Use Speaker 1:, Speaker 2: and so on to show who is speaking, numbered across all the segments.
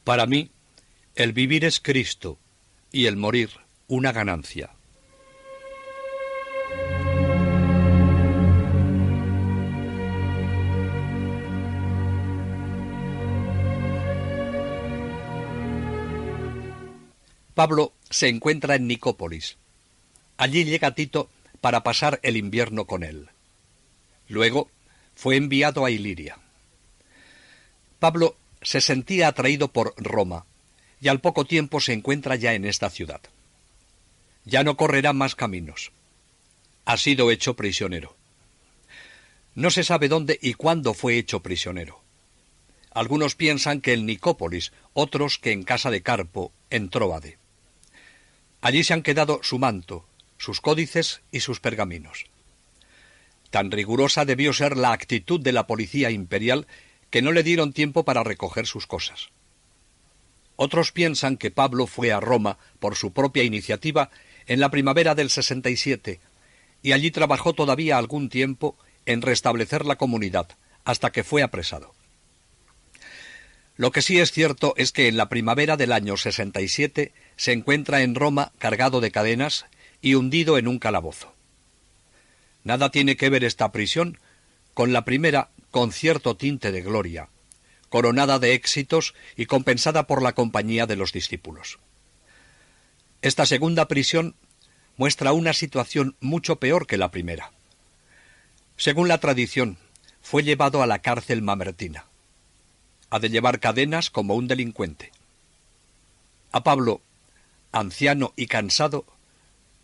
Speaker 1: Para mí, el vivir es Cristo y el morir una ganancia. Pablo se encuentra en Nicópolis. Allí llega Tito para pasar el invierno con él. Luego fue enviado a Iliria. Pablo se sentía atraído por Roma y al poco tiempo se encuentra ya en esta ciudad. Ya no correrá más caminos. Ha sido hecho prisionero. No se sabe dónde y cuándo fue hecho prisionero. Algunos piensan que en Nicópolis, otros que en casa de Carpo, en Tróade. Allí se han quedado su manto, sus códices y sus pergaminos. Tan rigurosa debió ser la actitud de la policía imperial que no le dieron tiempo para recoger sus cosas. Otros piensan que Pablo fue a Roma por su propia iniciativa en la primavera del 67 y allí trabajó todavía algún tiempo en restablecer la comunidad hasta que fue apresado. Lo que sí es cierto es que en la primavera del año 67 se encuentra en Roma cargado de cadenas y hundido en un calabozo. Nada tiene que ver esta prisión con la primera con cierto tinte de gloria, coronada de éxitos y compensada por la compañía de los discípulos. Esta segunda prisión muestra una situación mucho peor que la primera. Según la tradición, fue llevado a la cárcel mamertina. Ha de llevar cadenas como un delincuente. A Pablo, anciano y cansado,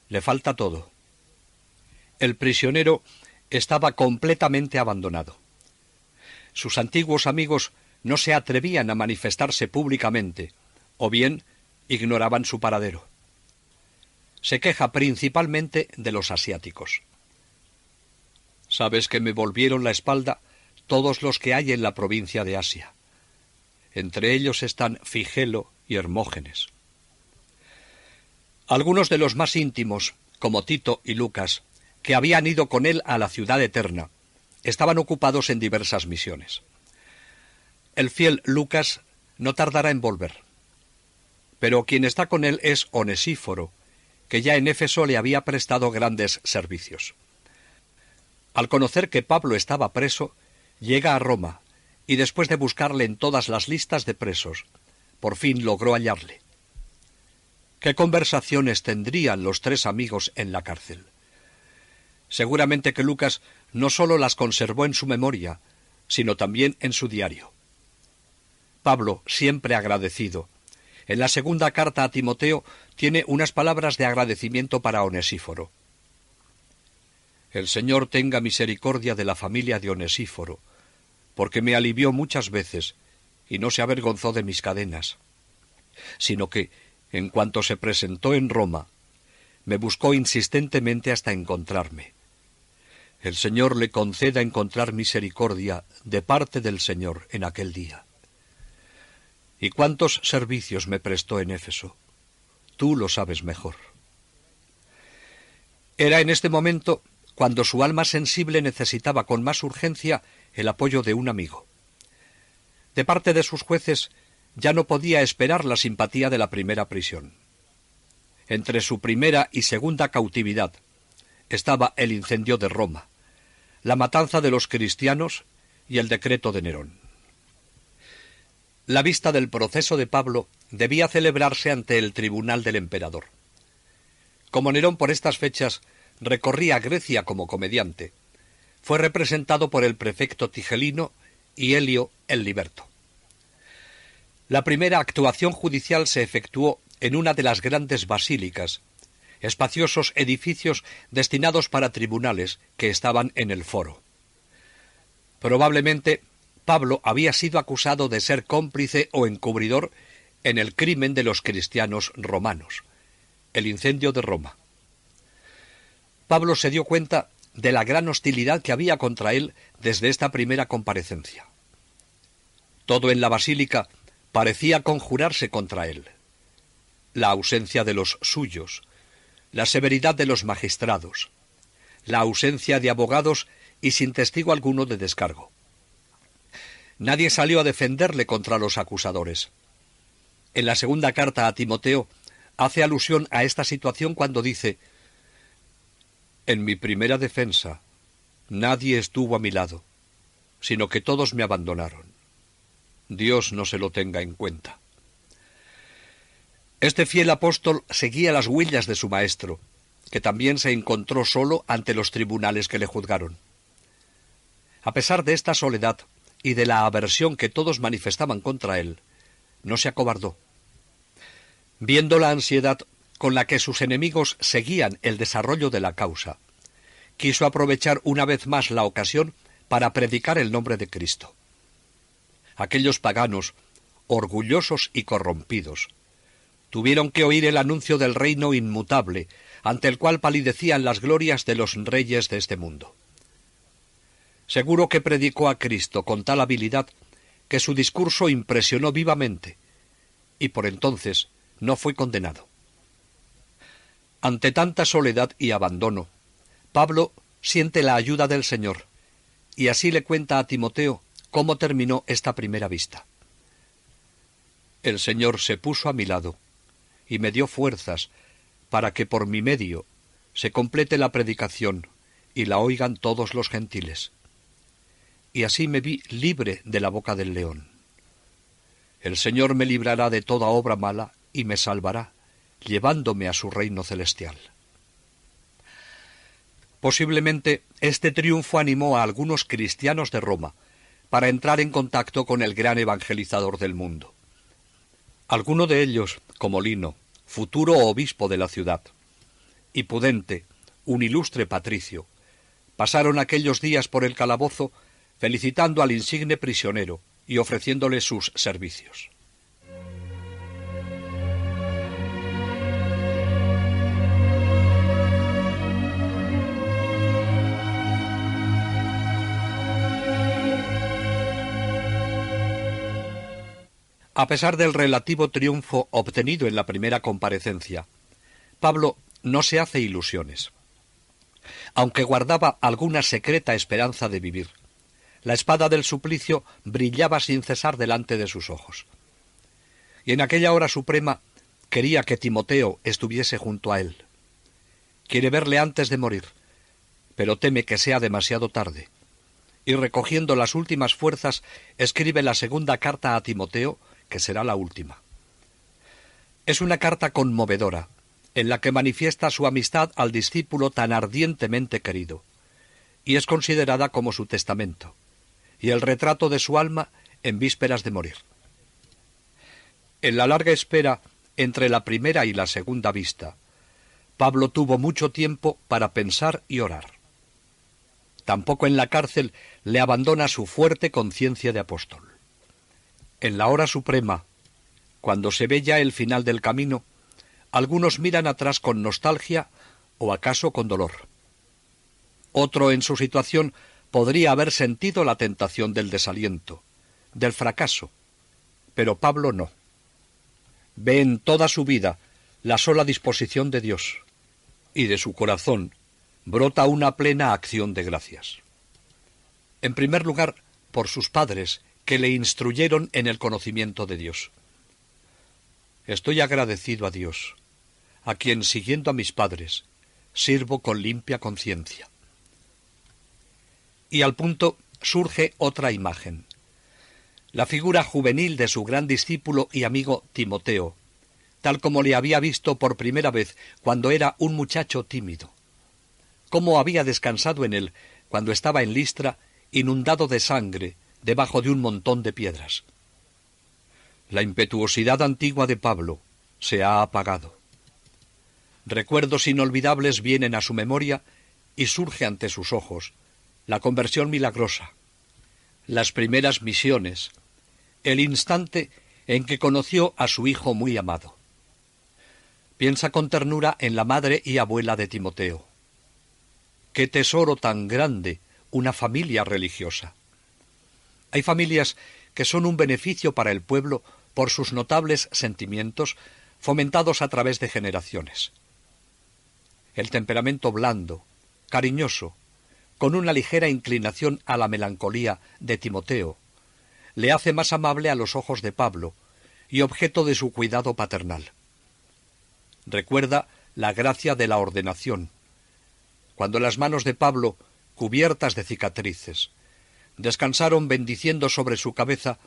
Speaker 1: le falta todo. El prisionero estaba completamente abandonado. Sus antiguos amigos no se atrevían a manifestarse públicamente, o bien ignoraban su paradero. Se queja principalmente de los asiáticos. «Sabes que me volvieron la espalda todos los que hay en la provincia de Asia. Entre ellos están Figelo y Hermógenes». Algunos de los más íntimos, como Tito y Lucas, que habían ido con él a la ciudad eterna, estaban ocupados en diversas misiones. El fiel Lucas no tardará en volver. Pero quien está con él es Onesíforo, que ya en Éfeso le había prestado grandes servicios. Al conocer que Pablo estaba preso, llega a Roma, y después de buscarle en todas las listas de presos, por fin logró hallarle. ¿Qué conversaciones tendrían los tres amigos en la cárcel? Seguramente que Lucas no sólo las conservó en su memoria, sino también en su diario. Pablo, siempre agradecido, en la segunda carta a Timoteo tiene unas palabras de agradecimiento para Onesíforo. «El Señor tenga misericordia de la familia de Onesíforo, porque me alivió muchas veces y no se avergonzó de mis cadenas, sino que, en cuanto se presentó en Roma, me buscó insistentemente hasta encontrarme. El Señor le conceda encontrar misericordia de parte del Señor en aquel día. ¿Y cuántos servicios me prestó en Éfeso? Tú lo sabes mejor». Era en este momento cuando su alma sensible necesitaba con más urgencia el apoyo de un amigo. De parte de sus jueces ya no podía esperar la simpatía de la primera prisión. Entre su primera y segunda cautividad estaba el incendio de Roma, la matanza de los cristianos y el decreto de Nerón. La vista del proceso de Pablo debía celebrarse ante el tribunal del emperador. Como Nerón por estas fechas recorría Grecia como comediante, fue representado por el prefecto Tigelino y Helio el liberto. La primera actuación judicial se efectuó en una de las grandes basílicas, espaciosos edificios destinados para tribunales que estaban en el foro. Probablemente Pablo había sido acusado de ser cómplice o encubridor en el crimen de los cristianos romanos, el incendio de Roma. Pablo se dio cuenta de la gran hostilidad que había contra él desde esta primera comparecencia. Todo en la basílica parecía conjurarse contra él. La ausencia de los suyos, la severidad de los magistrados, la ausencia de abogados y sin testigo alguno de descargo. Nadie salió a defenderle contra los acusadores. En la segunda carta a Timoteo hace alusión a esta situación cuando dice: «En mi primera defensa nadie estuvo a mi lado, sino que todos me abandonaron. Dios no se lo tenga en cuenta». Este fiel apóstol seguía las huellas de su maestro, que también se encontró solo ante los tribunales que le juzgaron. A pesar de esta soledad y de la aversión que todos manifestaban contra él, no se acobardó. Viendo la ansiedad con la que sus enemigos seguían el desarrollo de la causa, quiso aprovechar una vez más la ocasión para predicar el nombre de Cristo. Aquellos paganos, orgullosos y corrompidos, tuvieron que oír el anuncio del reino inmutable, ante el cual palidecían las glorias de los reyes de este mundo. Seguro que predicó a Cristo con tal habilidad que su discurso impresionó vivamente, y por entonces no fue condenado. Ante tanta soledad y abandono, Pablo siente la ayuda del Señor, y así le cuenta a Timoteo cómo terminó esta primera vista. «El Señor se puso a mi lado y me dio fuerzas para que por mi medio se complete la predicación y la oigan todos los gentiles. Y así me vi libre de la boca del león. El Señor me librará de toda obra mala y me salvará, llevándome a su reino celestial». Posiblemente este triunfo animó a algunos cristianos de Roma para entrar en contacto con el gran evangelizador del mundo. Alguno de ellos, como Lino, futuro obispo de la ciudad, y Pudente, un ilustre patricio, pasaron aquellos días por el calabozo felicitando al insigne prisionero y ofreciéndole sus servicios. A pesar del relativo triunfo obtenido en la primera comparecencia, Pablo no se hace ilusiones. Aunque guardaba alguna secreta esperanza de vivir, la espada del suplicio brillaba sin cesar delante de sus ojos. Y en aquella hora suprema quería que Timoteo estuviese junto a él. Quiere verle antes de morir, pero teme que sea demasiado tarde. Y recogiendo las últimas fuerzas, escribe la segunda carta a Timoteo, que será la última. Es una carta conmovedora, en la que manifiesta su amistad al discípulo tan ardientemente querido, y es considerada como su testamento, y el retrato de su alma en vísperas de morir. En la larga espera entre la primera y la segunda vista, Pablo tuvo mucho tiempo para pensar y orar. Tampoco en la cárcel le abandona su fuerte conciencia de apóstol. En la hora suprema, cuando se ve ya el final del camino, algunos miran atrás con nostalgia o acaso con dolor. Otro en su situación podría haber sentido la tentación del desaliento, del fracaso, pero Pablo no. Ve en toda su vida la sola disposición de Dios, y de su corazón brota una plena acción de gracias. En primer lugar, por sus padres, que le instruyeron en el conocimiento de Dios. Estoy agradecido a Dios, a quien, siguiendo a mis padres, sirvo con limpia conciencia. Y al punto surge otra imagen, la figura juvenil de su gran discípulo y amigo Timoteo, tal como le había visto por primera vez cuando era un muchacho tímido. Cómo había descansado en él cuando estaba en Listra, inundado de sangre, debajo de un montón de piedras. La impetuosidad antigua de Pablo se ha apagado. Recuerdos inolvidables vienen a su memoria y surge ante sus ojos la conversión milagrosa, las primeras misiones, el instante en que conoció a su hijo muy amado. Piensa con ternura en la madre y abuela de Timoteo. ¡Qué tesoro tan grande una familia religiosa! Hay familias que son un beneficio para el pueblo por sus notables sentimientos fomentados a través de generaciones. El temperamento blando, cariñoso, con una ligera inclinación a la melancolía de Timoteo, le hace más amable a los ojos de Pablo y objeto de su cuidado paternal. Recuerda la gracia de la ordenación, cuando las manos de Pablo, cubiertas de cicatrices, descansaron bendiciendo sobre su cabeza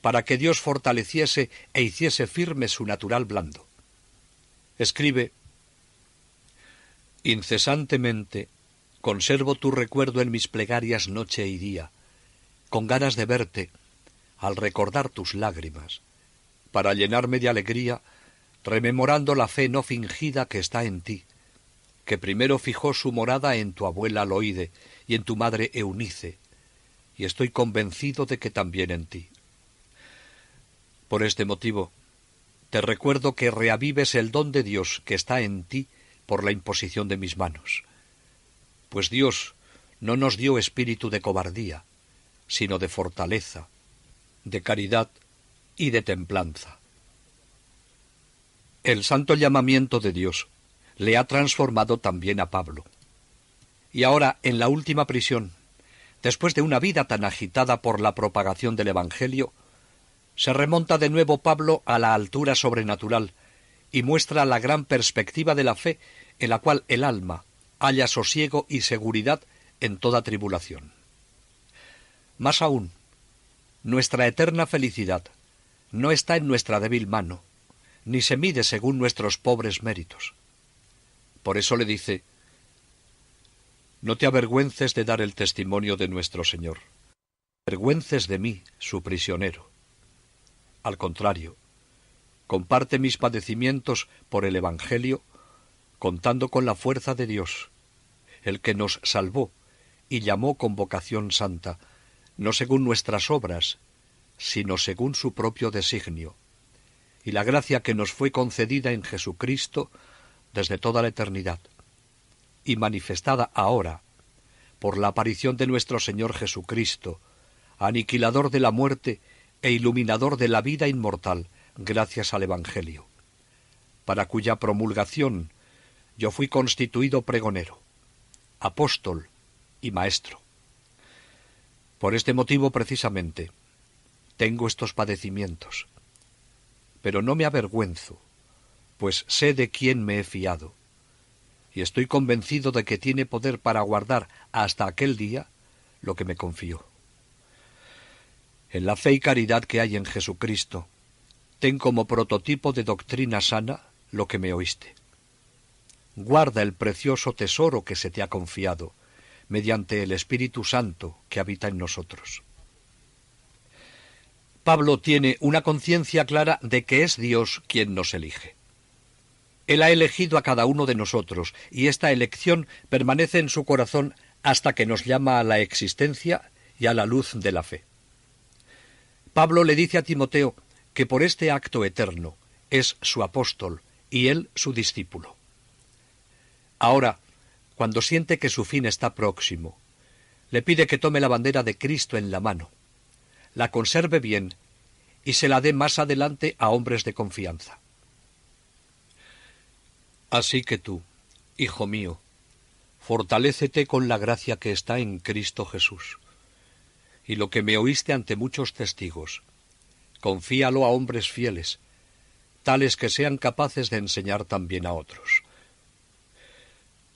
Speaker 1: para que Dios fortaleciese e hiciese firme su natural blando. Escribe: «Incesantemente conservo tu recuerdo en mis plegarias noche y día, con ganas de verte, al recordar tus lágrimas, para llenarme de alegría, rememorando la fe no fingida que está en ti, que primero fijó su morada en tu abuela Loide y en tu madre Eunice, y estoy convencido de que también en ti. Por este motivo, te recuerdo que reavives el don de Dios que está en ti por la imposición de mis manos. Pues Dios no nos dio espíritu de cobardía, sino de fortaleza, de caridad y de templanza». El santo llamamiento de Dios le ha transformado también a Pablo. Y ahora, en la última prisión, después de una vida tan agitada por la propagación del Evangelio, se remonta de nuevo Pablo a la altura sobrenatural y muestra la gran perspectiva de la fe en la cual el alma halla sosiego y seguridad en toda tribulación. Más aún, nuestra eterna felicidad no está en nuestra débil mano, ni se mide según nuestros pobres méritos. Por eso le dice: «No te avergüences de dar el testimonio de nuestro Señor. Avergüences de mí, su prisionero. Al contrario, comparte mis padecimientos por el Evangelio, contando con la fuerza de Dios, el que nos salvó y llamó con vocación santa, no según nuestras obras, sino según su propio designio, y la gracia que nos fue concedida en Jesucristo desde toda la eternidad, y manifestada ahora por la aparición de nuestro Señor Jesucristo, aniquilador de la muerte e iluminador de la vida inmortal, gracias al Evangelio, para cuya promulgación yo fui constituido pregonero, apóstol y maestro. Por este motivo, precisamente, tengo estos padecimientos, pero no me avergüenzo, pues sé de quién me he fiado, y estoy convencido de que tiene poder para guardar hasta aquel día lo que me confió. En la fe y caridad que hay en Jesucristo, ten como prototipo de doctrina sana lo que me oíste. Guarda el precioso tesoro que se te ha confiado, mediante el Espíritu Santo que habita en nosotros». Pablo tiene una conciencia clara de que es Dios quien nos elige. Él ha elegido a cada uno de nosotros, y esta elección permanece en su corazón hasta que nos llama a la existencia y a la luz de la fe. Pablo le dice a Timoteo que por este acto eterno es su apóstol y él su discípulo. Ahora, cuando siente que su fin está próximo, le pide que tome la bandera de Cristo en la mano, la conserve bien y se la dé más adelante a hombres de confianza. Así que tú, hijo mío, fortalécete con la gracia que está en Cristo Jesús, y lo que me oíste ante muchos testigos, confíalo a hombres fieles, tales que sean capaces de enseñar también a otros.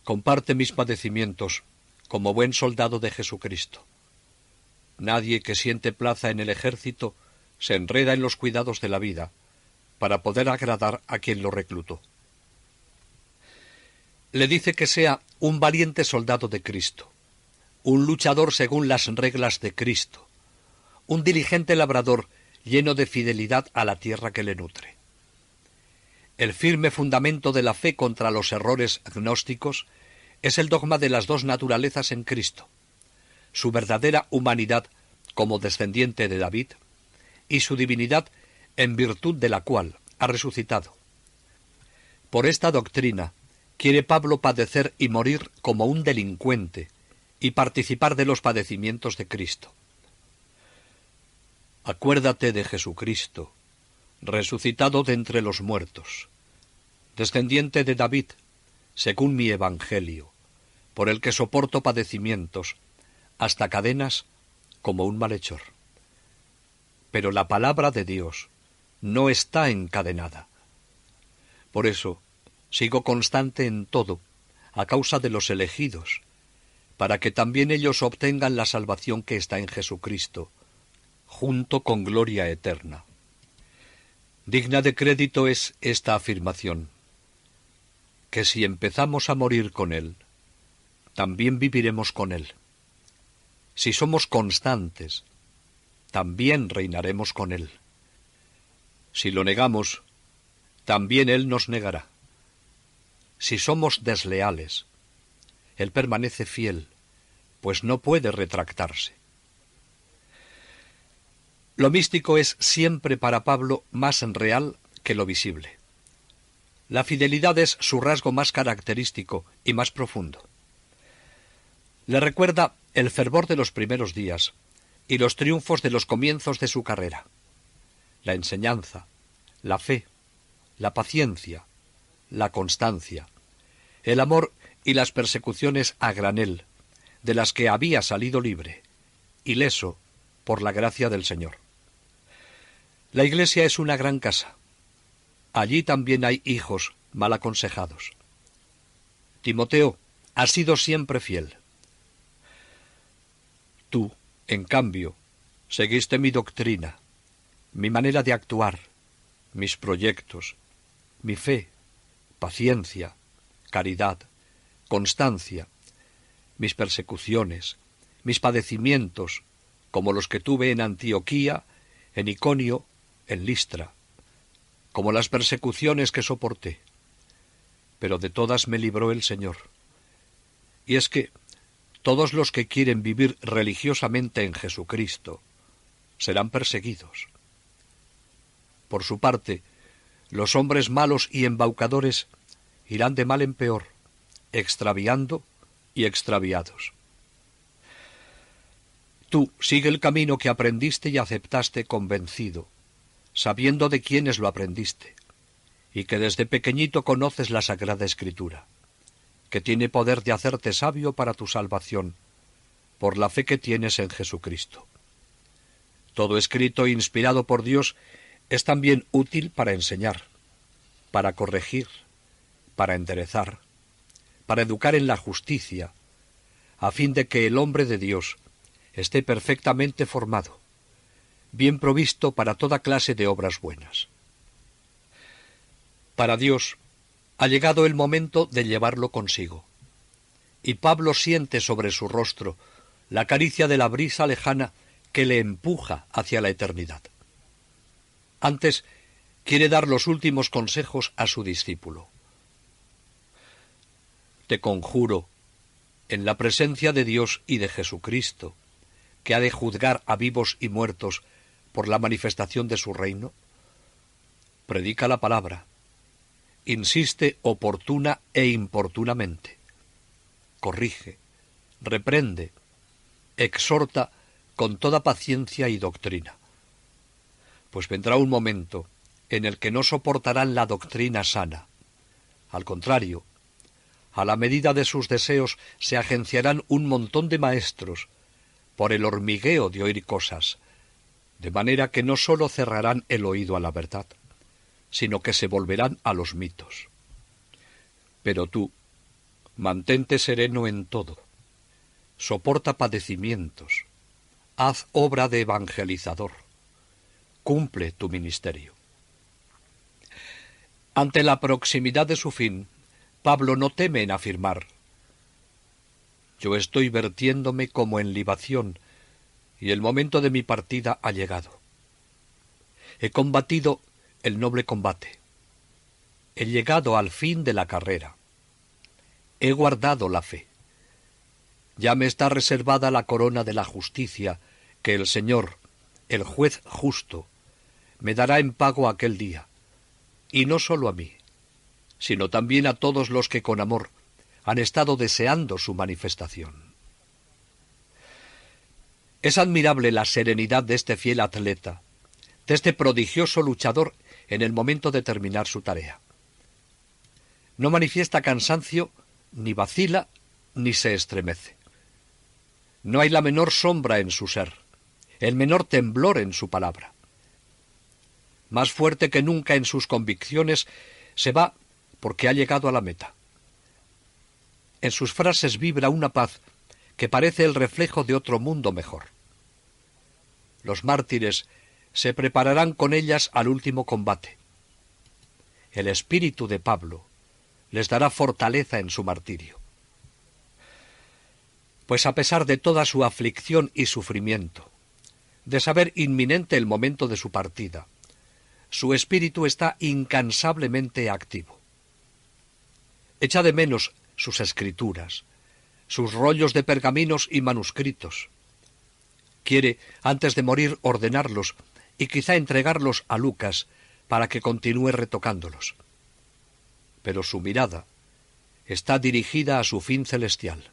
Speaker 1: Comparte mis padecimientos como buen soldado de Jesucristo. Nadie que siente plaza en el ejército se enreda en los cuidados de la vida para poder agradar a quien lo reclutó. Le dice que sea un valiente soldado de Cristo, un luchador según las reglas de Cristo, un diligente labrador lleno de fidelidad a la tierra que le nutre. El firme fundamento de la fe contra los errores gnósticos es el dogma de las dos naturalezas en Cristo, su verdadera humanidad como descendiente de David y su divinidad en virtud de la cual ha resucitado. Por esta doctrina quiere Pablo padecer y morir como un delincuente y participar de los padecimientos de Cristo. Acuérdate de Jesucristo, resucitado de entre los muertos, descendiente de David, según mi evangelio, por el que soporto padecimientos, hasta cadenas como un malhechor. Pero la palabra de Dios no está encadenada. Por eso sigo constante en todo, a causa de los elegidos, para que también ellos obtengan la salvación que está en Jesucristo, junto con gloria eterna. Digna de crédito es esta afirmación, que si empezamos a morir con Él, también viviremos con Él. Si somos constantes, también reinaremos con Él. Si lo negamos, también Él nos negará. Si somos desleales, Él permanece fiel, pues no puede retractarse. Lo místico es siempre para Pablo más real que lo visible. La fidelidad es su rasgo más característico y más profundo. Le recuerda el fervor de los primeros días y los triunfos de los comienzos de su carrera, la enseñanza, la fe, la paciencia, la constancia, el amor y las persecuciones a granel, de las que había salido libre, ileso por la gracia del Señor. La Iglesia es una gran casa. Allí también hay hijos mal aconsejados. Timoteo ha sido siempre fiel. Tú, en cambio, seguiste mi doctrina, mi manera de actuar, mis proyectos, mi fe, paciencia, caridad, constancia, mis persecuciones, mis padecimientos, como los que tuve en Antioquía, en Iconio, en Listra, como las persecuciones que soporté. Pero de todas me libró el Señor. Y es que todos los que quieren vivir religiosamente en Jesucristo serán perseguidos. Por su parte, los hombres malos y embaucadores irán de mal en peor, extraviando y extraviados. Tú sigue el camino que aprendiste y aceptaste convencido, sabiendo de quiénes lo aprendiste, y que desde pequeñito conoces la Sagrada Escritura, que tiene poder de hacerte sabio para tu salvación, por la fe que tienes en Jesucristo. Todo escrito inspirado por Dios es también útil para enseñar, para corregir, para enderezar, para educar en la justicia, a fin de que el hombre de Dios esté perfectamente formado, bien provisto para toda clase de obras buenas. Para Dios ha llegado el momento de llevarlo consigo, y Pablo siente sobre su rostro la caricia de la brisa lejana que le empuja hacia la eternidad. Antes quiere dar los últimos consejos a su discípulo. Te conjuro, en la presencia de Dios y de Jesucristo, que ha de juzgar a vivos y muertos por la manifestación de su reino, predica la palabra, insiste oportuna e importunamente, corrige, reprende, exhorta con toda paciencia y doctrina. Pues vendrá un momento en el que no soportarán la doctrina sana. Al contrario, a la medida de sus deseos se agenciarán un montón de maestros por el hormigueo de oír cosas, de manera que no sólo cerrarán el oído a la verdad, sino que se volverán a los mitos. Pero tú, mantente sereno en todo, soporta padecimientos, haz obra de evangelizador, cumple tu ministerio. Ante la proximidad de su fin, Pablo no teme en afirmar: yo estoy vertiéndome como en libación, y el momento de mi partida ha llegado. He combatido el noble combate. He llegado al fin de la carrera. He guardado la fe. Ya me está reservada la corona de la justicia que el Señor, el juez justo, me dará en pago aquel día, y no sólo a mí, sino también a todos los que con amor han estado deseando su manifestación. Es admirable la serenidad de este fiel atleta, de este prodigioso luchador en el momento de terminar su tarea. No manifiesta cansancio, ni vacila, ni se estremece. No hay la menor sombra en su ser, el menor temblor en su palabra. más fuerte que nunca en sus convicciones, se va porque ha llegado a la meta. En sus frases vibra una paz que parece el reflejo de otro mundo mejor. Los mártires se prepararán con ellas al último combate. El espíritu de Pablo les dará fortaleza en su martirio. Pues a pesar de toda su aflicción y sufrimiento, de saber inminente el momento de su partida, su espíritu está incansablemente activo. Echa de menos sus escrituras, sus rollos de pergaminos y manuscritos. Quiere, antes de morir, ordenarlos y quizá entregarlos a Lucas para que continúe retocándolos. Pero su mirada está dirigida a su fin celestial.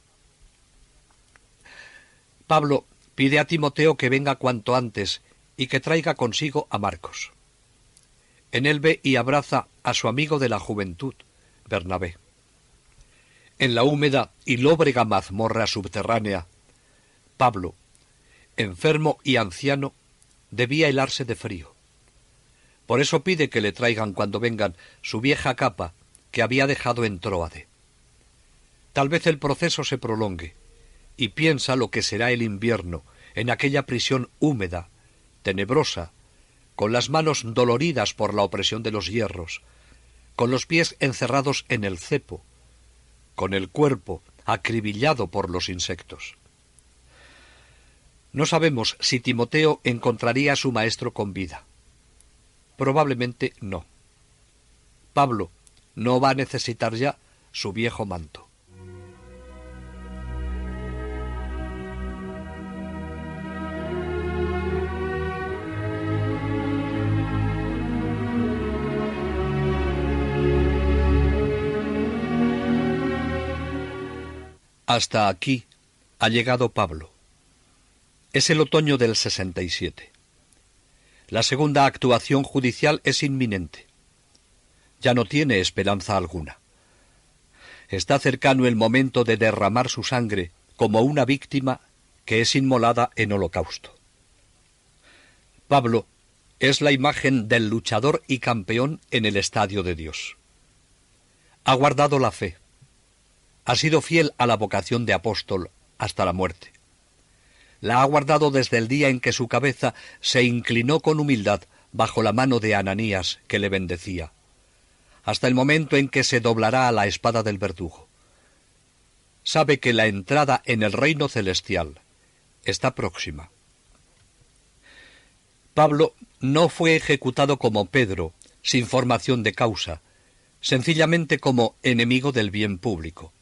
Speaker 1: Pablo pide a Timoteo que venga cuanto antes y que traiga consigo a Marcos. En él ve y abraza a su amigo de la juventud, Bernabé. En la húmeda y lóbrega mazmorra subterránea, Pablo, enfermo y anciano, debía helarse de frío. Por eso pide que le traigan cuando vengan su vieja capa que había dejado en Tróade. Tal vez el proceso se prolongue, y piensa lo que será el invierno en aquella prisión húmeda, tenebrosa, con las manos doloridas por la opresión de los hierros, con los pies encerrados en el cepo, con el cuerpo acribillado por los insectos. No sabemos si Timoteo encontraría a su maestro con vida. Probablemente no. Pablo no va a necesitar ya su viejo manto. Hasta aquí ha llegado Pablo. Es el otoño del 67. La segunda actuación judicial es inminente. Ya no tiene esperanza alguna. Está cercano el momento de derramar su sangre como una víctima que es inmolada en holocausto. Pablo es la imagen del luchador y campeón en el estadio de Dios. Ha guardado la fe. Ha sido fiel a la vocación de apóstol hasta la muerte. La ha guardado desde el día en que su cabeza se inclinó con humildad bajo la mano de Ananías que le bendecía, hasta el momento en que se doblará a la espada del verdugo. Sabe que la entrada en el reino celestial está próxima. Pablo no fue ejecutado como Pedro, sin formación de causa, sencillamente como enemigo del bien público,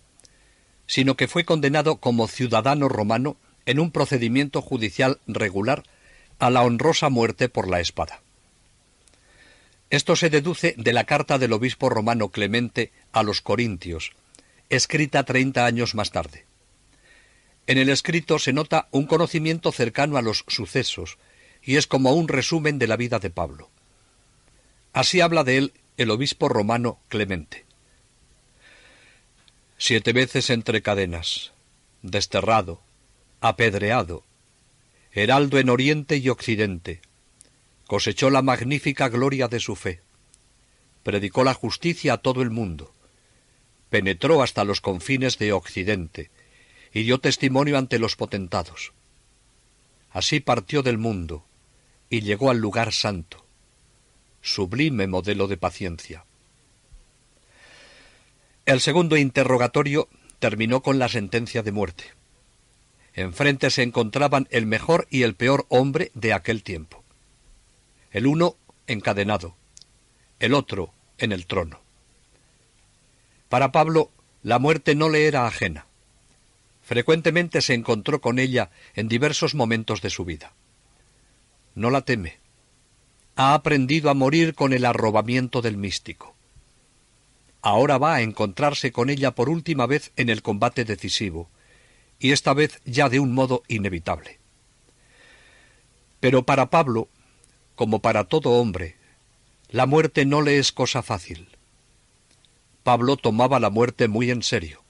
Speaker 1: sino que fue condenado como ciudadano romano en un procedimiento judicial regular a la honrosa muerte por la espada. Esto se deduce de la carta del obispo romano Clemente a los Corintios, escrita 30 años más tarde. En el escrito se nota un conocimiento cercano a los sucesos, y es como un resumen de la vida de Pablo. Así habla de él el obispo romano Clemente. 7 veces entre cadenas, desterrado, apedreado, heraldo en oriente y occidente, cosechó la magnífica gloria de su fe, predicó la justicia a todo el mundo, penetró hasta los confines de occidente y dio testimonio ante los potentados. Así partió del mundo y llegó al lugar santo, sublime modelo de paciencia. El segundo interrogatorio terminó con la sentencia de muerte. Enfrente se encontraban el mejor y el peor hombre de aquel tiempo. El uno encadenado, el otro en el trono. Para Pablo, la muerte no le era ajena. Frecuentemente se encontró con ella en diversos momentos de su vida. No la teme. Ha aprendido a morir con el arrobamiento del místico. Ahora va a encontrarse con ella por última vez en el combate decisivo, y esta vez ya de un modo inevitable. Pero para Pablo, como para todo hombre, la muerte no le es cosa fácil. Pablo tomaba la muerte muy en serio,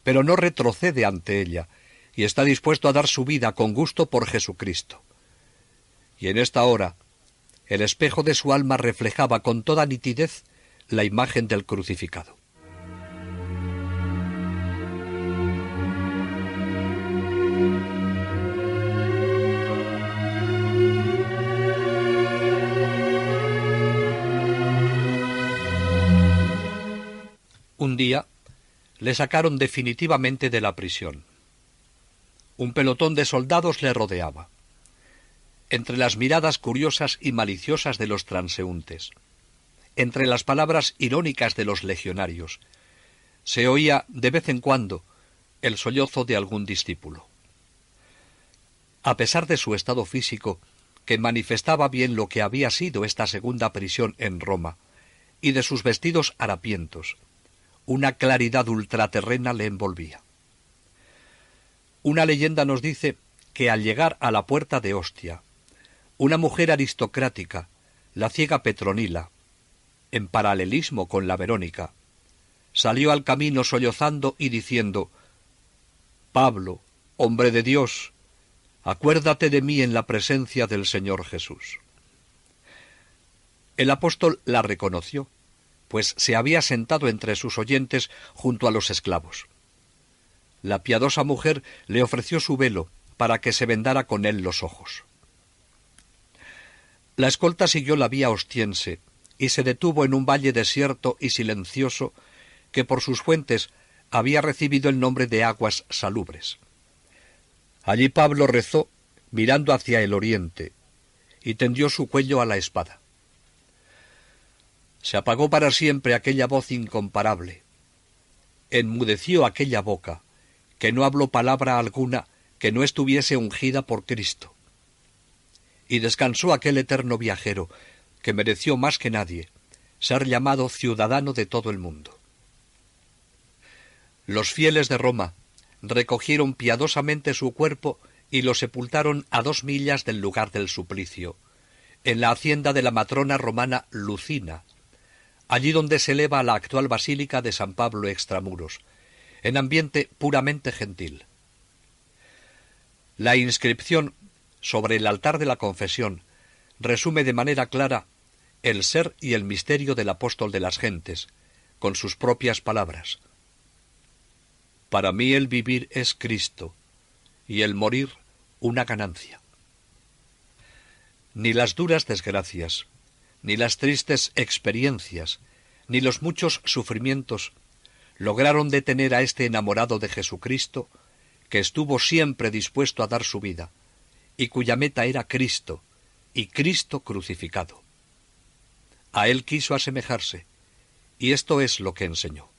Speaker 1: pero no retrocede ante ella, y está dispuesto a dar su vida con gusto por Jesucristo. Y en esta hora, El espejo de su alma reflejaba con toda nitidez la imagen del crucificado. Un día le sacaron definitivamente de la prisión. Un pelotón de soldados le rodeaba. Entre las miradas curiosas y maliciosas de los transeúntes, entre las palabras irónicas de los legionarios, se oía de vez en cuando el sollozo de algún discípulo. A pesar de su estado físico, que manifestaba bien lo que había sido esta segunda prisión en Roma, y de sus vestidos harapientos, una claridad ultraterrena le envolvía. Una leyenda nos dice que al llegar a la puerta de Ostia, una mujer aristocrática, la ciega Petronila, en paralelismo con la Verónica, salió al camino sollozando y diciendo: «Pablo, hombre de Dios, acuérdate de mí en la presencia del Señor Jesús». El apóstol la reconoció, pues se había sentado entre sus oyentes junto a los esclavos. La piadosa mujer le ofreció su velo para que se vendara con él los ojos. La escolta siguió la vía ostiense y se detuvo en un valle desierto y silencioso que por sus fuentes había recibido el nombre de aguas salubres. Allí Pablo rezó mirando hacia el oriente y tendió su cuello a la espada. Se apagó para siempre aquella voz incomparable. Enmudeció aquella boca, que no habló palabra alguna que no estuviese ungida por Cristo. Y descansó aquel eterno viajero, que mereció más que nadie ser llamado ciudadano de todo el mundo. Los fieles de Roma recogieron piadosamente su cuerpo y lo sepultaron a 2 millas del lugar del suplicio, en la hacienda de la matrona romana Lucina, allí donde se eleva la actual basílica de San Pablo extramuros, en ambiente puramente gentil. La inscripción sobre el altar de la confesión resume de manera clara el ser y el misterio del apóstol de las gentes, con sus propias palabras: «Para mí el vivir es Cristo, y el morir una ganancia». Ni las duras desgracias, ni las tristes experiencias, ni los muchos sufrimientos lograron detener a este enamorado de Jesucristo, que estuvo siempre dispuesto a dar su vida, y cuya meta era Cristo, y Cristo crucificado. A él quiso asemejarse, y esto es lo que enseñó.